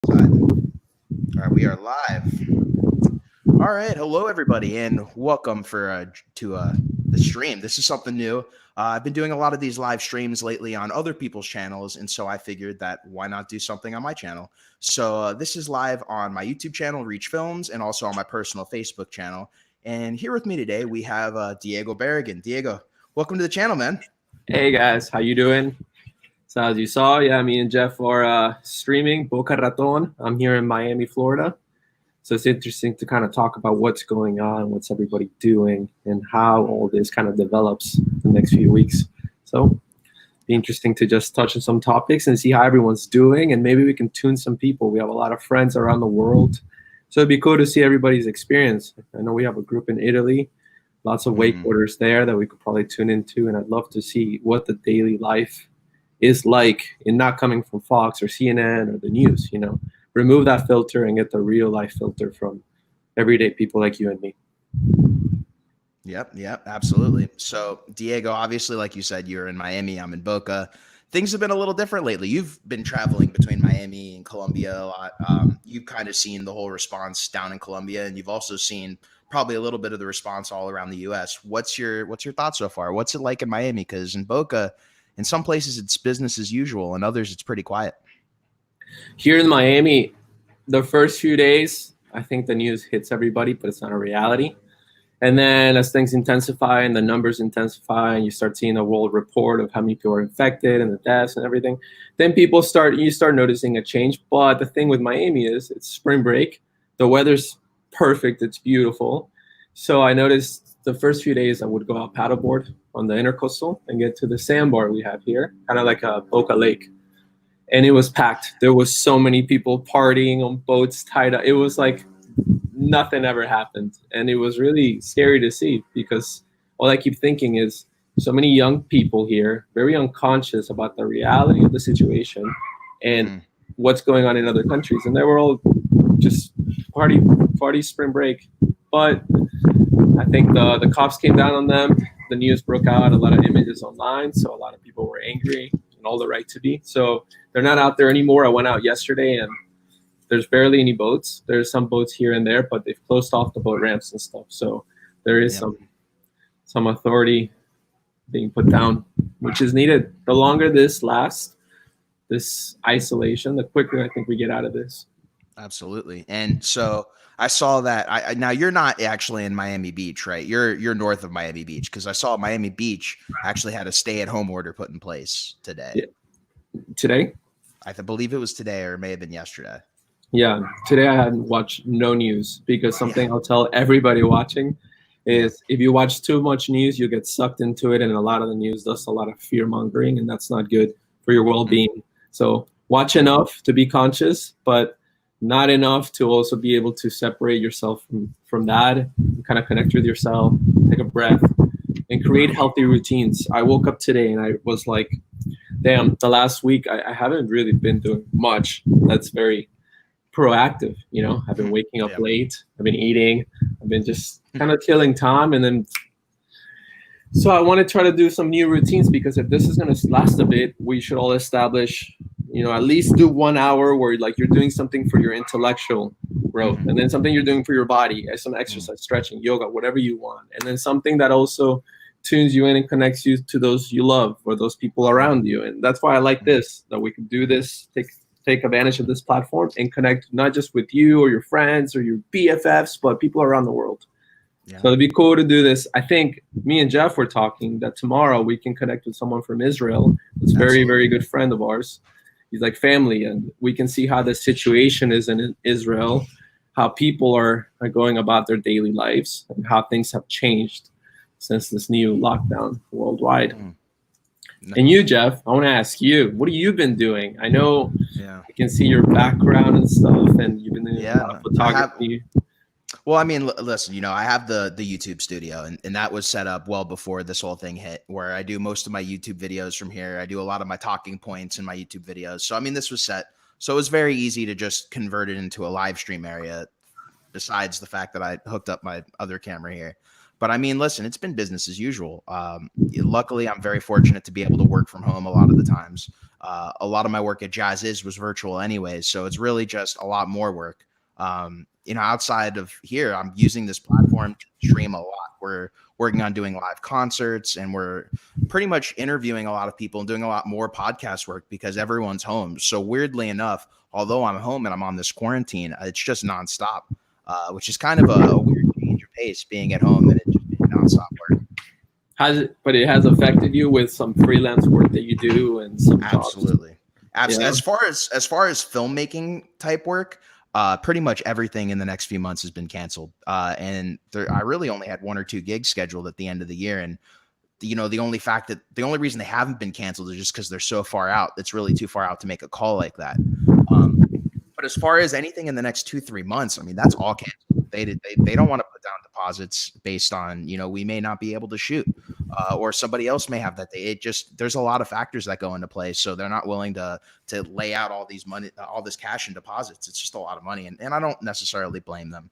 All right, we are live. All right, hello everybody, and welcome to the stream. This is something new. I've been doing a lot of these live streams lately on other people's channels, and so I figured that why not do something on my channel? So this is live on my YouTube channel, Reach Films, and also on my personal Facebook channel. And here with me today we have Diego Barragan. Diego, welcome to the channel, man. Hey guys, how you doing? So as you saw, yeah, me and Jeff are streaming Boca Raton. I'm here in Miami, Florida. So it's interesting to kind of talk about what's going on, what's everybody doing, and how all this kind of develops the next few weeks. So be interesting to just touch on some topics and see how everyone's doing, and maybe we can tune some people. We have a lot of friends around the world, so it'd be cool to see everybody's experience. I know we have a group in Italy, lots of wakeboarders there that we could probably tune into, and I'd love to see what the daily life is like in not coming from Fox or CNN or the news. Remove that filter and get the real life filter from everyday people like you and me. Yep, absolutely. So, Diego, obviously, like you said, you're in Miami, I'm in Boca. Things have been a little different lately. You've been traveling between Miami and Colombia a lot. You've kind of seen the whole response down in Colombia, and you've also seen probably a little bit of the response all around the U.S. What's your thoughts so far? What's it like in Miami? Because in Boca, in some places it's business as usual, and others it's pretty quiet. Here in Miami, the first few days, I think the news hits everybody, but it's not a reality. And then as things intensify and the numbers intensify and you start seeing a world report of how many people are infected and the deaths and everything, then you start noticing a change. But the thing with Miami is it's spring break. The weather's perfect. It's beautiful. So I noticed the first few days I would go out paddleboard on the intercoastal and get to the sandbar we have here, kind of like a Boca Lake. And it was packed. There was so many people partying on boats tied up. It was like nothing ever happened. And it was really scary to see because all I keep thinking is so many young people here, very unconscious about the reality of the situation and what's going on in other countries. And they were all just party spring break. But I think the cops came down on them. The news broke out, a lot of images online. So a lot of people were angry and all the right to be. So they're not out there anymore. I went out yesterday and there's barely any boats. There's some boats here and there, but they've closed off the boat ramps and stuff. So there is some authority being put down, which is needed. The longer this lasts, this isolation, the quicker I think we get out of this. Absolutely. And so I saw that. Now you're not actually in Miami Beach, right? You're north of Miami Beach because I saw Miami Beach actually had a stay-at-home order put in place today. Yeah. Today? I believe it was today, or it may have been yesterday. Yeah, today I hadn't watched no news because something I'll tell everybody watching is if you watch too much news, you get sucked into it, and a lot of the news does a lot of fear mongering, and that's not good for your well-being. So watch enough to be conscious, but not enough to also be able to separate yourself from that and kind of connect with yourself, take a breath, and create healthy routines. I woke up today and I was like, damn, the last week I haven't really been doing much. That's very proactive. I've been waking up late, I've been eating, I've been just kind of killing time. And then so I want to try to do some new routines because if this is going to last a bit, we should all establish, at least do 1 hour where like you're doing something for your intellectual growth, and then something you're doing for your body, some exercise, stretching, yoga, whatever you want, and then something that also tunes you in and connects you to those you love or those people around you. And that's why I like this, that we can do this, take advantage of this platform and connect not just with you or your friends or your BFFs, but people around the world. Yeah. So it'd be cool to do this. I think me and Jeff were talking that tomorrow we can connect with someone from Israel. It's a very, very good friend of ours. He's like family, and we can see how the situation is in Israel, how people are going about their daily lives, and how things have changed since this new lockdown worldwide. And you, Jeff, I want to ask you, what have you been doing? I know I can see your background and stuff, and you've been doing a lot of photography. Well, I mean, listen, I have the YouTube studio, and that was set up well before this whole thing hit, where I do most of my YouTube videos from here. I do a lot of my talking points in my YouTube videos. So, I mean, this was set. So it was very easy to just convert it into a live stream area, besides the fact that I hooked up my other camera here. But I mean, listen, it's been business as usual. Luckily, I'm very fortunate to be able to work from home a lot of the times. A lot of my work at Jazz was virtual anyways, so it's really just a lot more work. Outside of here, I'm using this platform to stream a lot. We're working on doing live concerts, and we're pretty much interviewing a lot of people and doing a lot more podcast work because everyone's home. So weirdly enough, although I'm home and I'm on this quarantine, it's just nonstop, which is kind of a weird change of pace being at home and it just being nonstop work. But it has affected you with some freelance work that you do and some Absolutely. jobs. As far as filmmaking type work, pretty much everything in the next few months has been canceled. And I really only had 1 or 2 gigs scheduled at the end of the year. And the only reason they haven't been canceled is just because they're so far out. It's really too far out to make a call like that. But as far as anything in the next 2-3 months, I mean, that's all canceled. They don't want to put down deposits based on, we may not be able to shoot, or somebody else may have that day. There's a lot of factors that go into play. So they're not willing to lay out all this cash in deposits. It's just a lot of money. And I don't necessarily blame them.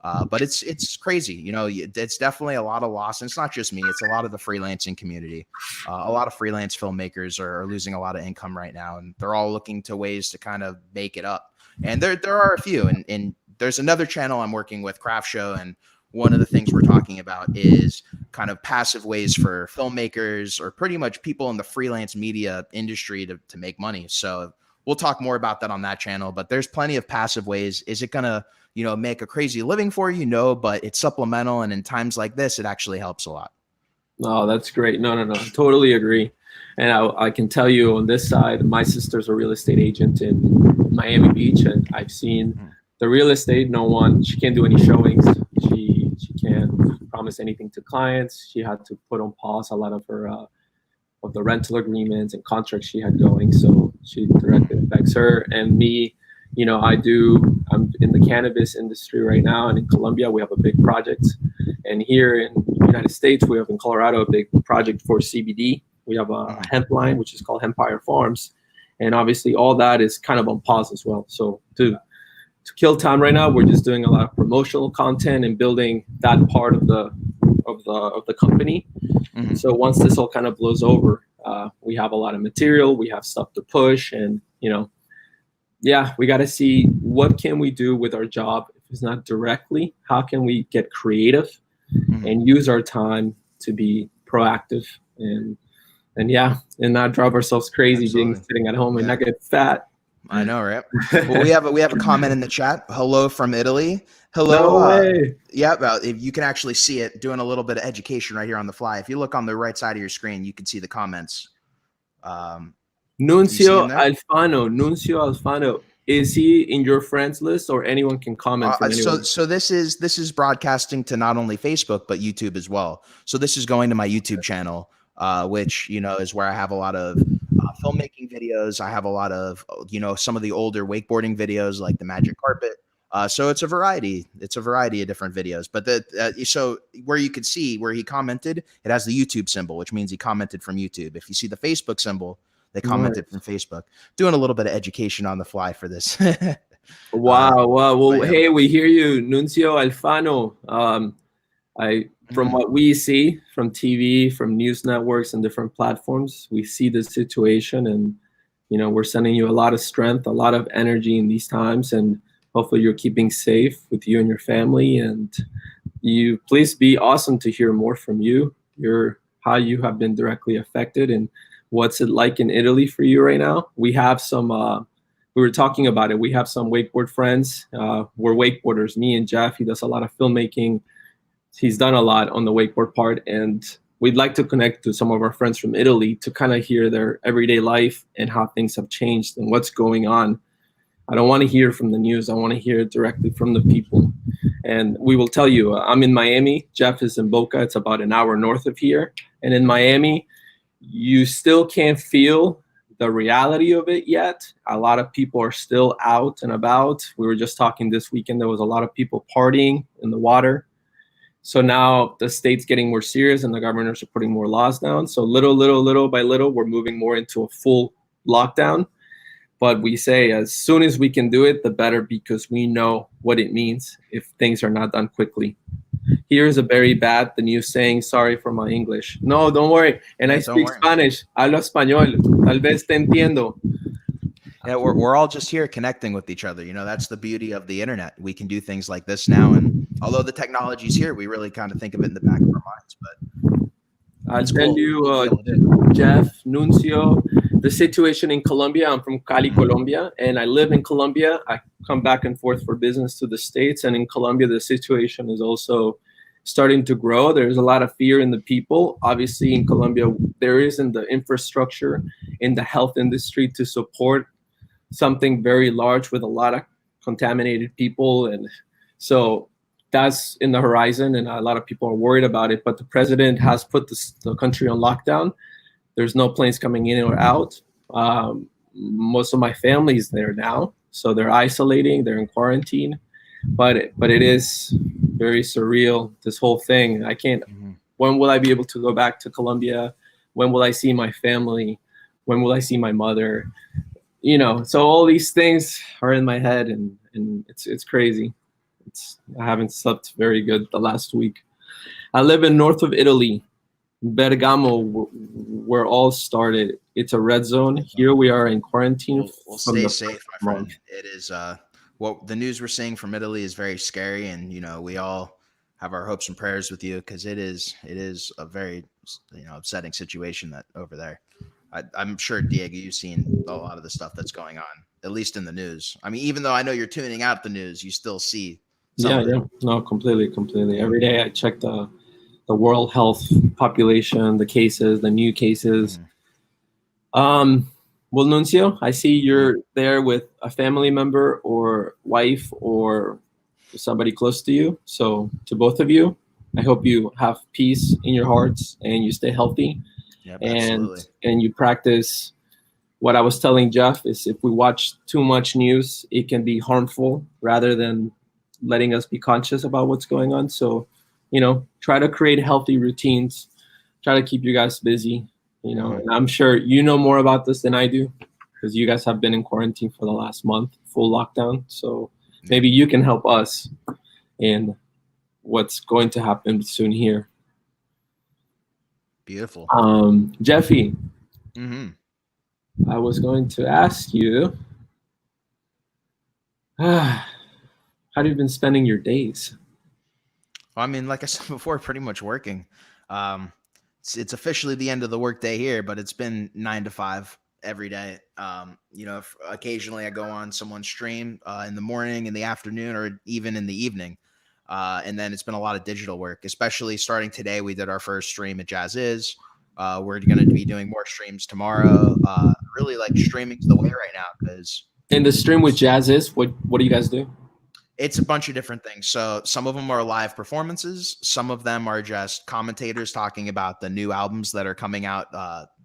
But it's crazy. It's definitely a lot of loss. And it's not just me. It's a lot of the freelancing community. A lot of freelance filmmakers are losing a lot of income right now. And they're all looking to ways to kind of make it up. And there are a few. And there's another channel I'm working with, Craft Show. And one of the things we're talking about is kind of passive ways for filmmakers or pretty much people in the freelance media industry to make money. So we'll talk more about that on that channel. But there's plenty of passive ways. Is it going to make a crazy living for you? No, but it's supplemental. And in times like this, it actually helps a lot. Oh, that's great. No. Totally agree. And I can tell you on this side, my sister's a real estate agent in Miami Beach. And I've seen the real estate, she can't do any showings. She can't promise anything to clients. She had to put on pause a lot of her, of the rental agreements and contracts she had going. So she directly affects her and me. I'm in the cannabis industry right now, and in Colombia we have a big project, and here in the United States we have in Colorado a big project for CBD. We have a hemp line which is called Empire Farms, and obviously all that is kind of on pause as well. So to kill time right now, we're just doing a lot of promotional content and building that part of the company. Mm-hmm. So once this all kind of blows over, we have a lot of material, we have stuff to push, and we got to see what can we do with our job. If it's not directly, how can we get creative and use our time to be proactive and not drive ourselves crazy. Absolutely. Being sitting at home and not get fat. I know, right? Well, we have a comment in the chat. Hello from Italy. Hello. No way. If you can actually see it, doing a little bit of education right here on the fly. If you look on the right side of your screen, you can see the comments. Nuncio Alfano. Is he in your friends list, or anyone can comment? So this is broadcasting to not only Facebook but YouTube as well. So this is going to my YouTube channel, which is where I have a lot of filmmaking videos. I have a lot of some of the older wakeboarding videos like the Magic Carpet. So it's a variety. It's a variety of different videos. But so where you could see where he commented, it has the YouTube symbol, which means he commented from YouTube. If you see the Facebook symbol, they commented from Facebook. Doing a little bit of education on the fly for this. Wow. Well, hey, we hear you, Nuncio Alfano. From what we see from TV, from news networks and different platforms, we see the situation, and we're sending you a lot of strength, a lot of energy in these times, and hopefully you're keeping safe with you and your family. And you please be awesome to hear more from you. How you have been directly affected, and what's it like in Italy for you right now? We have some, we were talking about it. We have some wakeboard friends. We're wakeboarders. Me and Jeff, he does a lot of filmmaking. He's done a lot on the wakeboard part. And we'd like to connect to some of our friends from Italy to kind of hear their everyday life and how things have changed and what's going on. I don't want to hear from the news. I want to hear directly from the people. And we will tell you, I'm in Miami. Jeff is in Boca. It's about an hour north of here. And in Miami, you still can't feel the reality of it yet. A lot of people are still out and about. We were just talking this weekend. There was a lot of people partying in the water. So now the state's getting more serious and the governors are putting more laws down. So little by little, we're moving more into a full lockdown. But we say as soon as we can do it, the better, because we know what it means if things are not done quickly. Here's a very bad, the news saying, sorry for my English. No, don't worry. And I Yeah, don't speak worry. Spanish. Hablo español. Tal vez te entiendo. Yeah, we're all just here connecting with each other. You know, that's the beauty of the internet. We can do things like this now, and although the technology's here, we really kind of think of it in the back of our minds. But I'll it's tell cool you, to be able to do. Jeff, Nuncio, the situation in Colombia. I'm from Cali, Colombia, and I live in Colombia. I come back and forth for business to the States, and in Colombia, the situation is also starting to grow. There's a lot of fear in the people. Obviously, in Colombia, there isn't the infrastructure in the health industry to support something very large with a lot of contaminated people, and so that's in the horizon, and a lot of people are worried about it. But the president has put the country on lockdown. There's no planes coming in or out. Most of my family's there now, so they're isolating, they're in quarantine. But it is very surreal, this whole thing. I can't. When will I be able to go back to Colombia? When will I see my family? When will I see my mother? You know, so all these things are in my head, and it's crazy. I haven't slept very good the last week. I live in north of Italy, Bergamo, where all started. It's a red zone. Here we are in quarantine. We'll stay safe, my friend. It is what the news we're seeing from Italy is very scary, and you know we all have our hopes and prayers with you because it is a very upsetting situation that over there. I'm sure, Diego, you've seen a lot of the stuff that's going on, at least in the news. I mean, even though I know you're tuning out the news, you still see. Yeah, no, completely. Every day I check the World Health population, the cases, the new cases. Well, Nuncio, I see you're there with a family member or wife or somebody close to you. So to both of you, I hope you have peace in your hearts and you stay healthy. Yep, absolutely. And you practice what I was telling Jeff is if we watch too much news, it can be harmful rather than letting us be conscious about what's going on. So, try to create healthy routines, try to keep you guys busy, and I'm sure you know more about this than I do because you guys have been in quarantine for the last month, full lockdown. So maybe you can help us in what's going to happen soon here. Beautiful. Jeffy, I was going to ask you, how have you been spending your days? Well, I mean, like I said before, pretty much working. It's officially the end of the workday here, but it's been 9 to 5 every day. Occasionally I go on someone's stream in the morning, in the afternoon, or even in the evening. And then it's been a lot of digital work, especially starting today. We did our first stream at Jazz Is. We're going to be doing more streams tomorrow. Really like streaming's the way right now because in the stream with Jazz Is, what do you guys do? It's a bunch of different things. So some of them are live performances. Some of them are just commentators talking about the new albums that are coming out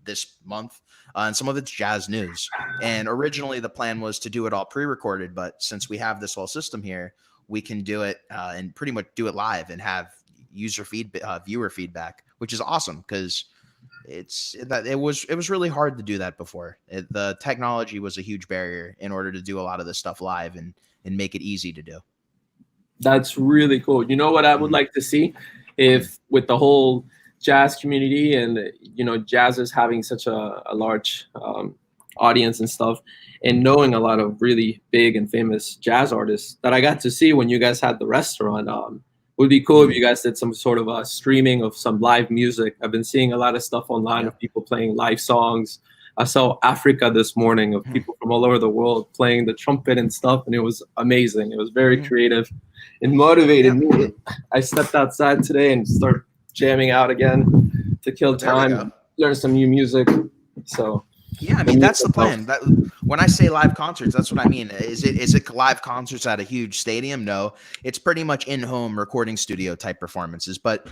this month. And some of it's jazz news. And originally the plan was to do it all pre-recorded, but since we have this whole system here, we can do it and pretty much do it live and have viewer feedback, which is awesome because it was really hard to do that before. The technology was a huge barrier in order to do a lot of this stuff live and make it easy to do. That's really cool. You know what I would like to see if with the whole jazz community and, jazz is having such a large audience and stuff and knowing a lot of really big and famous jazz artists that I got to see when you guys had the restaurant. Would be cool if you guys did some sort of a streaming of some live music. I've been seeing a lot of stuff online of people playing live songs. I saw Africa this morning of people from all over the world playing the trumpet and stuff, and it was amazing. It was very creative and motivated me. I stepped outside today and started jamming out again to kill time, learn some new music. So yeah, I mean that's the plan. That when I say live concerts, that's what I mean. Is it live concerts at a huge stadium? No, it's pretty much in-home recording studio type performances, but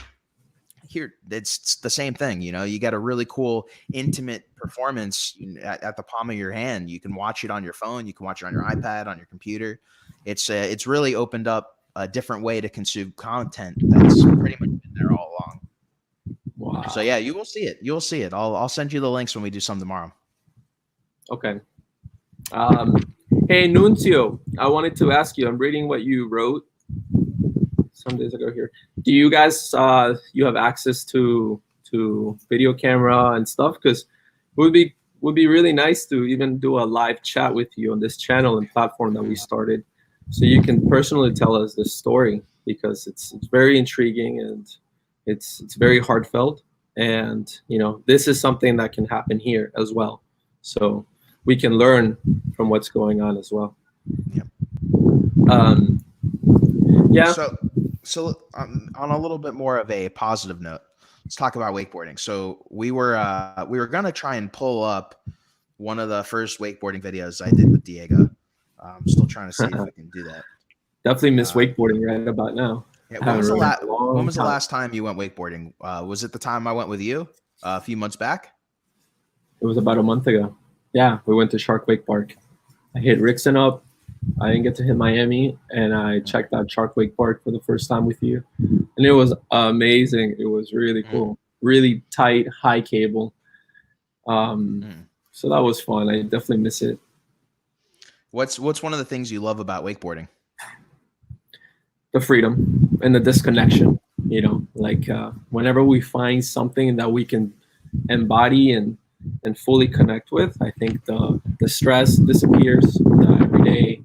here it's the same thing. You get a really cool intimate performance at the palm of your hand. You can watch it on your phone, you can watch it on your iPad, on your computer. It's really opened up a different way to consume content that's pretty much been there all along. Wow. So yeah, you will see it. I'll send you the links when we do some tomorrow. Okay. Hey Nuncio, I wanted to ask you, I'm reading what you wrote. some days ago here. Do you guys you have access to video camera and stuff? Because it would be really nice to even do a live chat with you on this channel and platform that we started, so you can personally tell us this story, because it's very intriguing and it's very heartfelt. And this is something that can happen here as well, so we can learn from what's going on as well. Yep. Yeah. So on a little bit more of a positive note, let's talk about wakeboarding. So we were gonna try and pull up one of the first wakeboarding videos I did with Diego. I'm still trying to see if I can do that. Definitely miss wakeboarding right about now. Yeah, when was the last time you went wakeboarding? Was it the time I went with you a few months back? It was about a month ago. Yeah, we went to Shark Wake Park. I hit Rickson up. I didn't get to hit Miami, and I checked out Shark Wake Park for the first time with you, and it was amazing. It was really cool, really tight, high cable. So that was fun. I definitely miss it. What's one of the things you love about wakeboarding? The freedom and the disconnection. Like whenever we find something that we can embody and fully connect with, I think the stress disappears, the everyday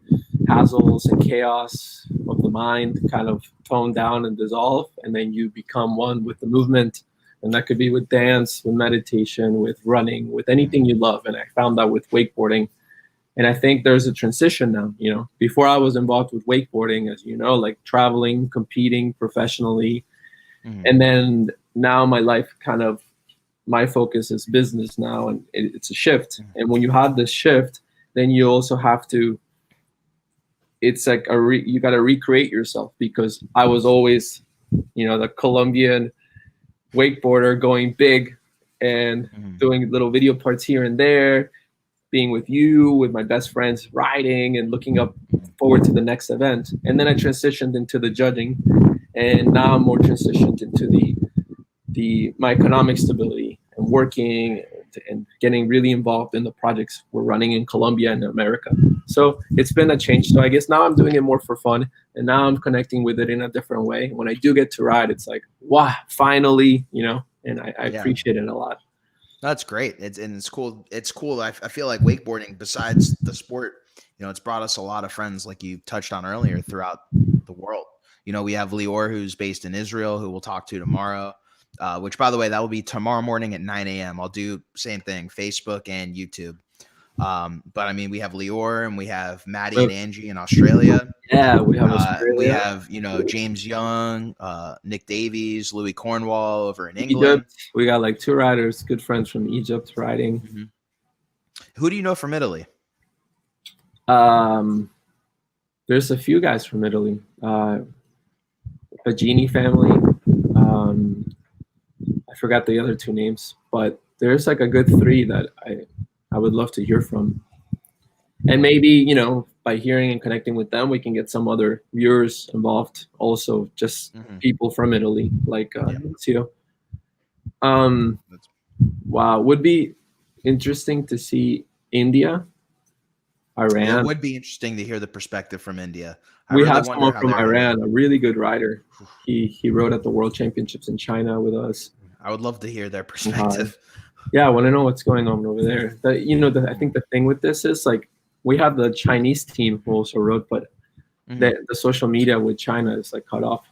hassles and chaos of the mind kind of tone down and dissolve, and then you become one with the movement. And that could be with dance, with meditation, with running, with anything you love. And I found that with wakeboarding. And I think there's a transition now. Before I was involved with wakeboarding, as you know, like traveling, competing professionally. And then now my life my focus is business now, and it's a shift. And when you have this shift, then you also have to, it's like you got to recreate yourself, because I was always, the Colombian wakeboarder going big and doing little video parts here and there, being with you, with my best friends, riding and looking up forward to the next event. And then I transitioned into the judging, and now I'm more transitioned into my economic stability and working and getting really involved in the projects we're running in Colombia and America. So it's been a change. So I guess now I'm doing it more for fun, and now I'm connecting with it in a different way. When I do get to ride, it's like, wow, finally, and I appreciate it a lot. That's great. It's cool. It's cool. I feel like wakeboarding, besides the sport, it's brought us a lot of friends, like you touched on earlier, throughout the world. We have Lior, who's based in Israel, who we'll talk to tomorrow. Which, by the way, that will be tomorrow morning at 9 a.m. I'll do same thing, Facebook and YouTube. But I mean, we have Lior, and we have Maddie and Angie in Australia. Yeah, we have we have James Young, Nick Davies, Louis Cornwall over in England. Egypt. We got like 2 riders, good friends from Egypt riding. Who do you know from Italy? There's a few guys from Italy. Pagini family. I forgot the other 2 names, but there's like a good 3 that I would love to hear from. And maybe, by hearing and connecting with them, we can get some other viewers involved also, just people from Italy, like Lucio. Wow, would be interesting to see India, Iran. It would be interesting to hear the perspective from India. We have someone from Iran, a really good rider. He rode at the World Championships in China with us. I would love to hear their perspective. Yeah, I want to know what's going on over there. I think the thing with this is, like, we have the Chinese team who also rode, but the social media with China is like cut off.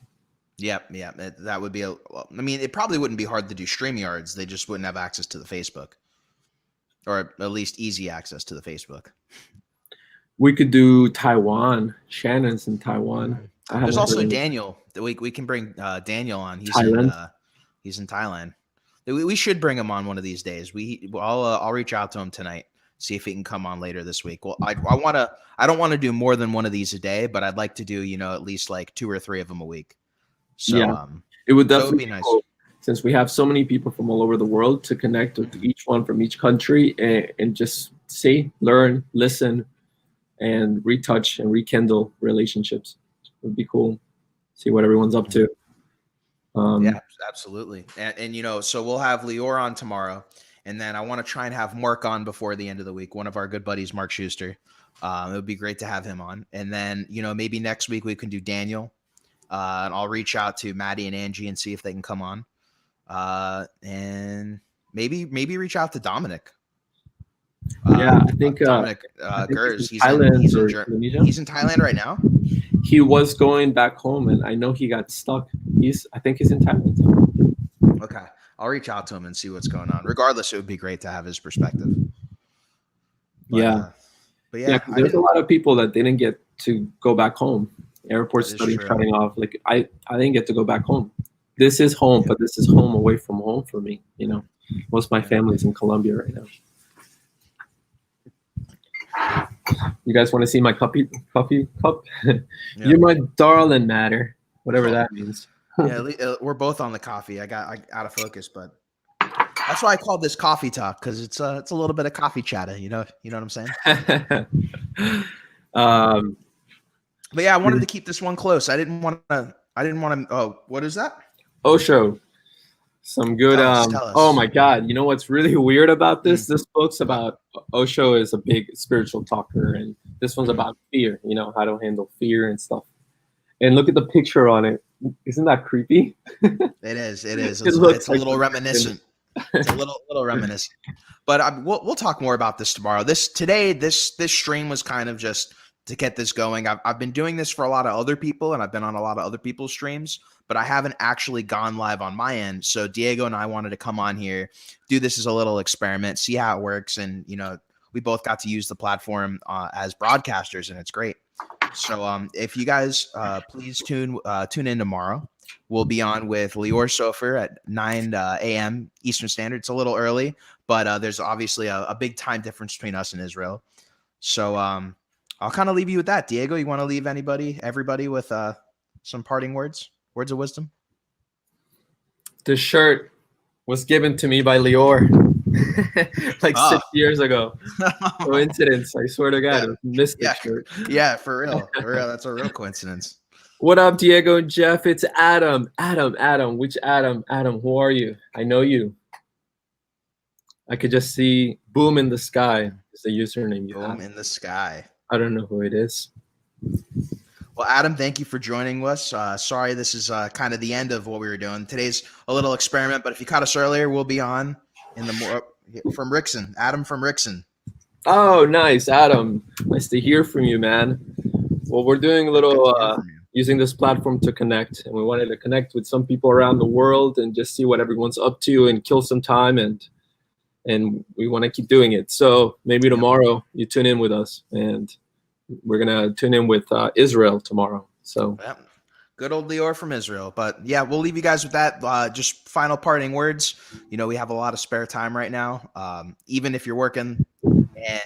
Yeah, that would be it probably wouldn't be hard to do StreamYards. They just wouldn't have access to the Facebook, or at least easy access to the Facebook. We could do Taiwan. Shannon's in Taiwan. There's also Daniel. We can bring Daniel on. He's in Thailand. We should bring him on one of these days. I'll reach out to him tonight, see if he can come on later this week. Well, I don't want to do more than one of these a day, but I'd like to do at least like 2 or 3 of them a week. So yeah, it would definitely be nice, since we have so many people from all over the world to connect with each one from each country and just see, learn, listen, and retouch and rekindle relationships. It would be cool. See what everyone's up to. Yeah, absolutely. And so we'll have Lior on tomorrow, and then I want to try and have Mark on before the end of the week. One of our good buddies, Mark Schuster. It would be great to have him on. And then, maybe next week we can do Daniel. And I'll reach out to Maddie and Angie and see if they can come on. And maybe reach out to Dominic. Yeah, I think Dominic Gers. He's in Indonesia. He's in Thailand right now. He was going back home, and I know he got stuck. I think he's in Thailand. Okay, I'll reach out to him and see what's going on. Regardless, it would be great to have his perspective. But, but yeah, there's a lot of people that didn't get to go back home. Airports started shutting off. Like I didn't get to go back home. This is home, but this is home away from home for me. You know, most of my family's in Colombia right now. You guys want to see my coffee cup? You're my darling, Matter, whatever that means. Yeah, we're both on the coffee. I got out of focus, but that's why I called this coffee talk, because it's a little bit of coffee chatter. You know what I'm saying? But yeah, I wanted to keep this one close. I didn't want to. Oh, what is that? Osho. Some good. Tell us. Oh my God! You know what's really weird about this? This book's about Osho is a big spiritual talker, and this one's about fear. You know, how to handle fear and stuff. And look at the picture on it. Isn't that creepy? It is. It's a little reminiscent. It's a little reminiscent. But we'll talk more about this tomorrow. This stream was kind of just to get this going. I've been doing this for a lot of other people, and I've been on a lot of other people's streams, but I haven't actually gone live on my end. So Diego and I wanted to come on here, do this as a little experiment, see how it works. And, you know, we both got to use the platform as broadcasters, and it's great. So if you guys please tune in tomorrow. We'll be on with Lior Sofer at 9 a.m. Eastern Standard. It's a little early, but there's obviously a big time difference between us and Israel. So I'll kind of leave you with that. Diego, you want to leave everybody with some parting words of wisdom? This shirt was given to me by Lior like 6 years ago. Coincidence, I swear to God. It was a mystic shirt. Yeah, for real. That's a real coincidence. What up, Diego and Jeff? It's Adam. Adam. Which Adam? Adam, who are you? I know you. I could just see Boom in the Sky is the username. Boom in the Sky. I don't know who it is. Well, Adam, thank you for joining us. Sorry, this is kind of the end of what we were doing. Today's a little experiment, but if you caught us earlier, we'll be on from Rixon. Adam from Rixon. Oh, nice, Adam. Nice to hear from you, man. Well, we're doing a little using this platform to connect, and we wanted to connect with some people around the world and just see what everyone's up to and kill some time, and we want to keep doing it. So maybe tomorrow you tune in with us, and we're gonna tune in with Israel tomorrow. So good old Lior from Israel. But yeah, we'll leave you guys with that. Just final parting words. You know, we have a lot of spare time right now. Even if you're working, and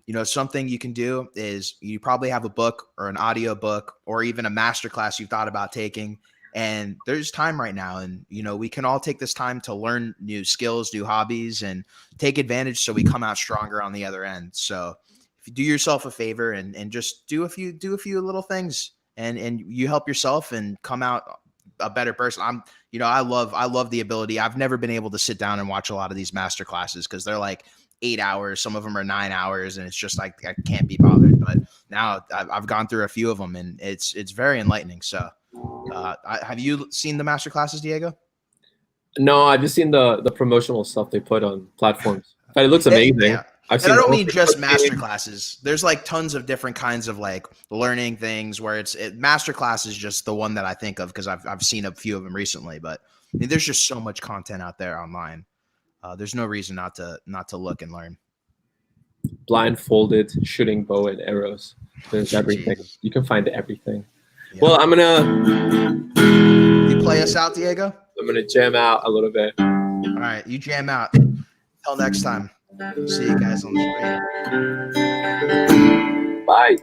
you know, something you can do is you probably have a book or an audio book or even a masterclass you've thought about taking. And there's time right now. And, you know, we can all take this time to learn new skills, new hobbies, and take advantage so we come out stronger on the other end. So if you do yourself a favor and just do a few little things and you help yourself and come out a better person. I love the ability. I've never been able to sit down and watch a lot of these master classes because they're like 8 hours. Some of them are 9 hours, and it's just like I can't be bothered. But now I've gone through a few of them, and it's very enlightening. So have you seen the master classes, Diego? No, I've just seen the promotional stuff they put on platforms. But it looks amazing. Yeah. I don't mean just master classes. There's like tons of different kinds of like learning things where master class is just the one that I think of because I've seen a few of them recently. But I mean, there's just so much content out there online. There's no reason not to look and learn. Blindfolded, shooting bow and arrows. There's everything. You can find everything. Yeah. Well, I'm gonna. You play us out, Diego? I'm gonna jam out a little bit. All right, you jam out. Till next time. See you guys on the stream. Bye.